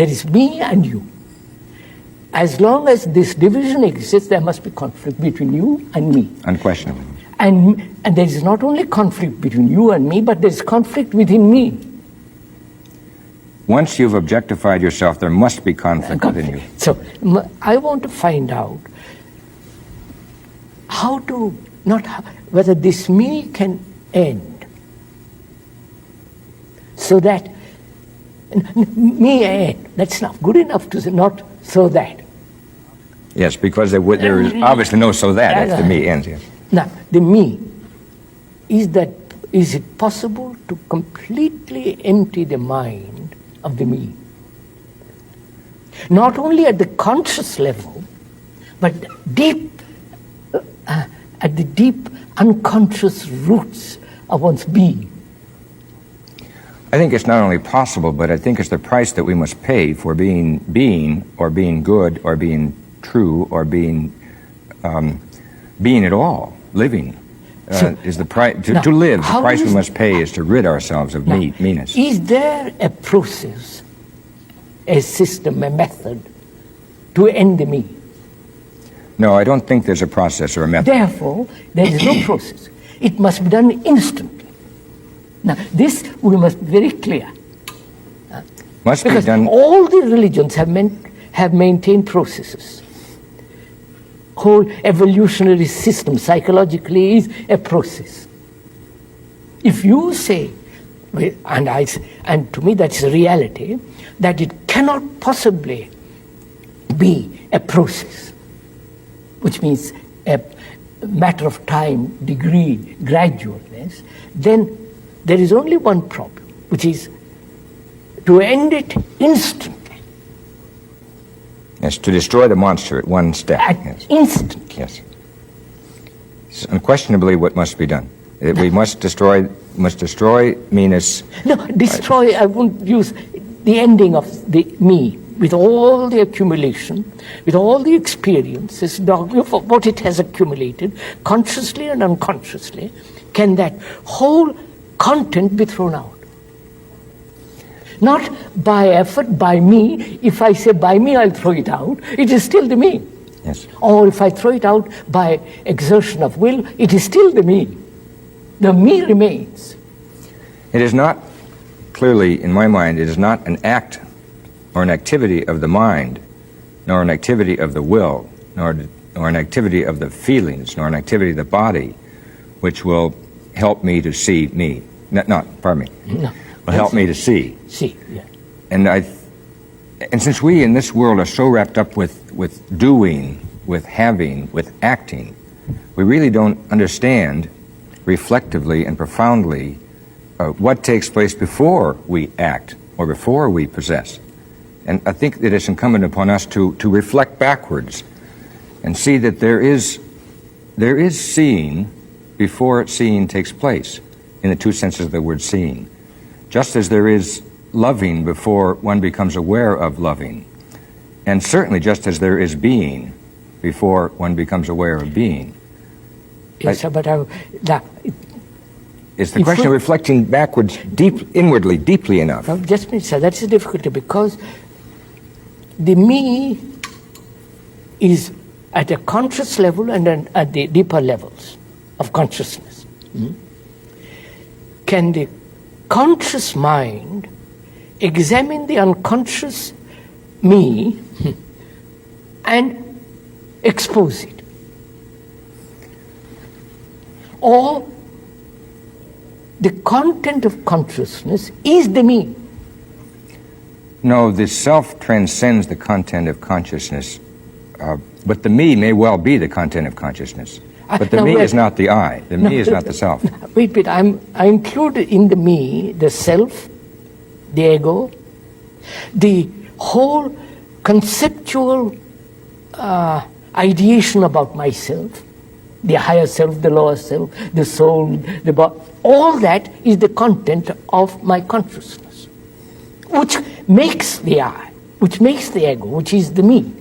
There is me and you. As long as this division exists, there must be conflict between you and me. Unquestionably. And there is not only conflict between you and me, but there is conflict within me. Once you've objectified yourself, there must be conflict within you. So I want to find out whether this me can end. So that me end, that's not good enough to say, not so that. Yes, because there is obviously no so that if the me ends. Yes. Now, the me, is it possible to completely empty the mind of the me? Not only at the conscious level, but deep, at the deep unconscious roots of one's being. I think it's not only possible, but I think it's the price that we must pay for being, or being good, or being true, or being at all, living. Is the price to live? The price we must pay is to rid ourselves of meanness. Is there a process, a system, a method to end the me? No, I don't think there's a process or a method. Therefore, there is no process. It must be done instantly. Now, this we must be very clear. Must because be done. All the religions have maintained processes. Whole evolutionary system psychologically is a process. If you say, and to me that's a reality, that it cannot possibly be a process, which means a matter of time, degree, gradualness, then there is only one problem, which is to end it instantly. Yes, to destroy the monster at one step. Yes. Instantly. Yes. It's unquestionably what must be done. We must destroy meanness. No, destroy, I won't use the ending of the me, with all the accumulation, with all the experiences, what it has accumulated, consciously and unconsciously, can that whole content be thrown out. Not by effort, by me. If I say by me, I'll throw it out, it is still the me. Yes. Or if I throw it out by exertion of will, it is still the me. The me remains. It is not, clearly, in my mind, it is not an act or an activity of the mind, nor an activity of the will, nor an activity of the feelings, nor an activity of the body, which will help me to see me. Pardon me. No. Will help me to see. See, yeah. And since we in this world are so wrapped up with doing, with having, with acting, we really don't understand reflectively and profoundly what takes place before we act or before we possess. And I think that it's incumbent upon us to reflect backwards and see that there is seeing before seeing takes place, in the two senses of the word seeing. Just as there is loving before one becomes aware of loving. And certainly just as there is being before one becomes aware of being. Yes, but it's the question of reflecting backwards, inwardly, deeply enough. Just a minute, sir, that's the difficulty, because the me is at a conscious level and at the deeper levels of consciousness. Can the conscious mind examine the unconscious me and expose it? Or the content of consciousness is the me? No, the self transcends the content of consciousness, but the me may well be the content of consciousness. But the me is not the I. The me is not the self. Wait. I include in the me the self, the ego, the whole conceptual ideation about myself, the higher self, the lower self, the soul, the body. All that is the content of my consciousness, which makes the I, which makes the ego, which is the me.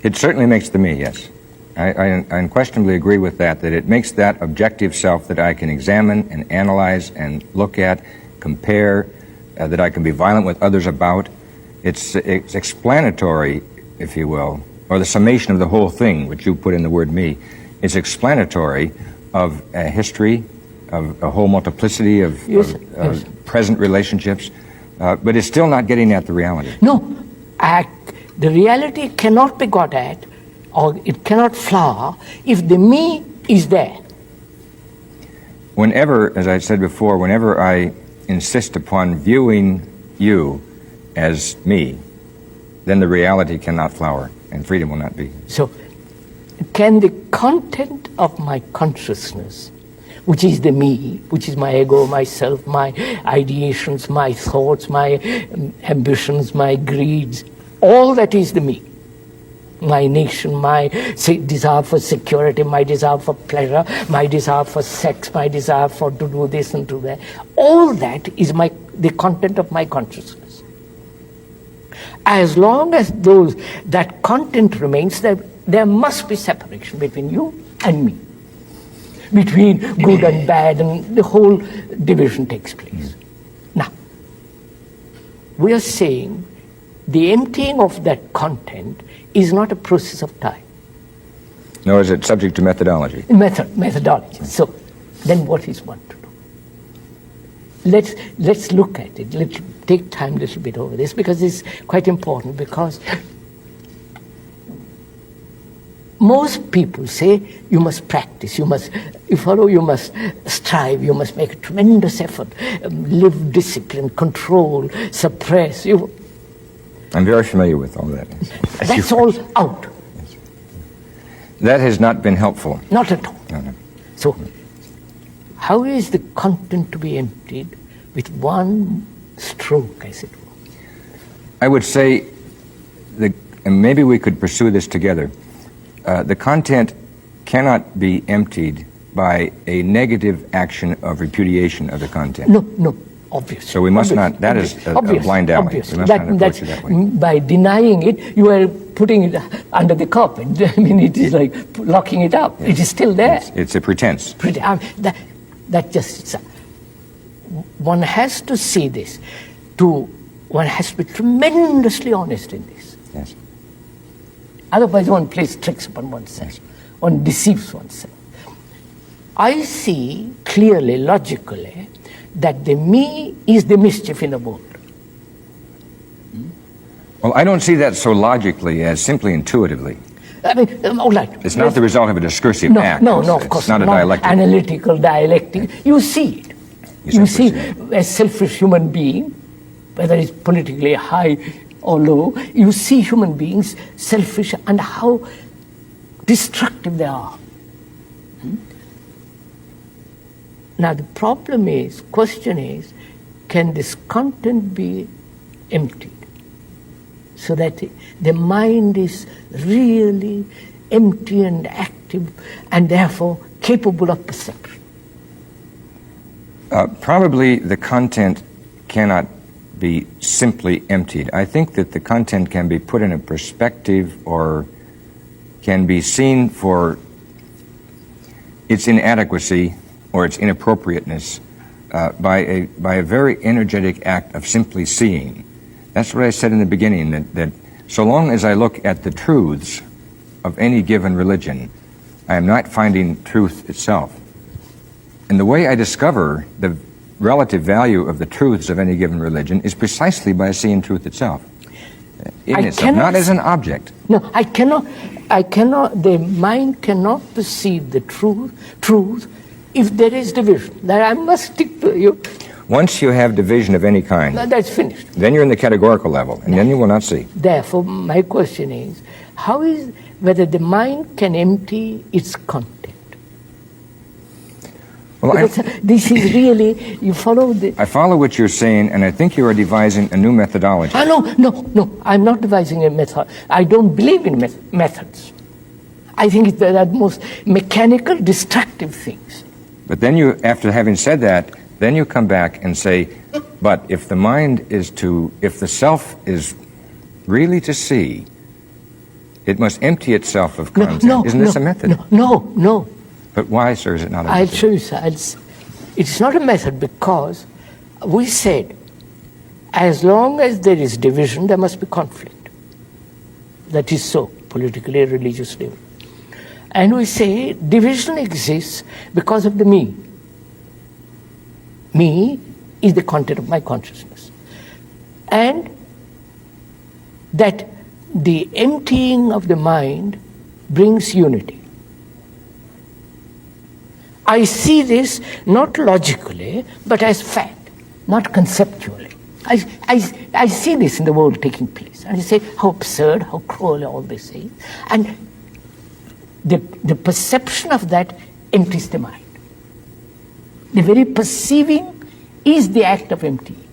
It certainly makes the me, yes. I unquestionably agree with that it makes that objective self that I can examine and analyze and look at, compare, that I can be violent with others about. It's explanatory, if you will, or the summation of the whole thing, which you put in the word me. It's explanatory of a history, of a whole multiplicity of, Yes, of yes. present relationships, but it's still not getting at the reality. No, the reality cannot be got at, or it cannot flower, if the me is there. Whenever, as I said before, whenever I insist upon viewing you as me, then the reality cannot flower and freedom will not be. So, can the content of my consciousness, which is the me, which is my ego, myself, my ideations, my thoughts, my ambitions, my greeds, all that is the me, my nation, my desire for security, my desire for pleasure, my desire for sex, my desire for to do this and do that, all that is the content of my consciousness. As long as that content remains, there must be separation between you and me, between good and bad, and the whole division takes place. Now, we are saying the emptying of that content is not a process of time. Nor is it subject to methodology. Methodology. So, then what is one to do? Let's look at it. Let's take time a little bit over this, because it's quite important, because most people say you must practice, you must strive, you must make a tremendous effort, live discipline, control, suppress. I'm very familiar with all that. That's all out. That has not been helpful. Not at all. No. So, how is the content to be emptied with one stroke, as it were? I would say, and maybe we could pursue this together, the content cannot be emptied by a negative action of repudiation of the content. No, obviously. So we must not, that is a blind alley. We must not approach it that way. By denying it, you are putting it under the carpet. I mean, it is like locking it up. Yes. It is still there. It's a pretense. That just, one has to see this. One has to be tremendously honest in this. Yes. Otherwise, one plays tricks upon oneself. Yes. One deceives oneself. I see clearly, logically, that the me is the mischief in the world. Well, I don't see that so logically as simply intuitively. I mean, all right. It's not the result of a discursive act. No, of course it's not a dialectic. Analytical dialectic. You see it. You see a selfish human being, whether it's politically high or low, you see human beings selfish and how destructive they are. Now the question is, can this content be emptied so that the mind is really empty and active and therefore capable of perception? Probably the content cannot be simply emptied. I think that the content can be put in a perspective or can be seen for its inadequacy or its inappropriateness by a very energetic act of simply seeing. That's what I said in the beginning, that so long as I look at the truths of any given religion, I am not finding truth itself. And the way I discover the relative value of the truths of any given religion is precisely by seeing truth itself. In itself, not as an object. No, I cannot, the mind cannot perceive the truth if there is division. That I must stick to you. Once you have division of any kind, that's finished. Then you're in the categorical level, and then you will not see. Therefore, my question is, whether the mind can empty its content? Well, this is really, you follow the... I follow what you're saying, and I think you are devising a new methodology. No, I'm not devising a method. I don't believe in methods. I think it's the most mechanical, destructive things. But then you, after having said that, then you come back and say, but if the mind is if the self is really to see, it must empty itself of content. Isn't this a method? No. But why, sir, is it not a method? I'll show you, sir. It's not a method because we said, as long as there is division, there must be conflict. That is so, politically, religiously. And we say division exists because of the me. Me is the content of my consciousness. And that the emptying of the mind brings unity. I see this not logically, but as fact, not conceptually. I see this in the world taking place. And I say, how absurd, how cruel all this is. And the perception of that empties the mind. The very perceiving is the act of emptying.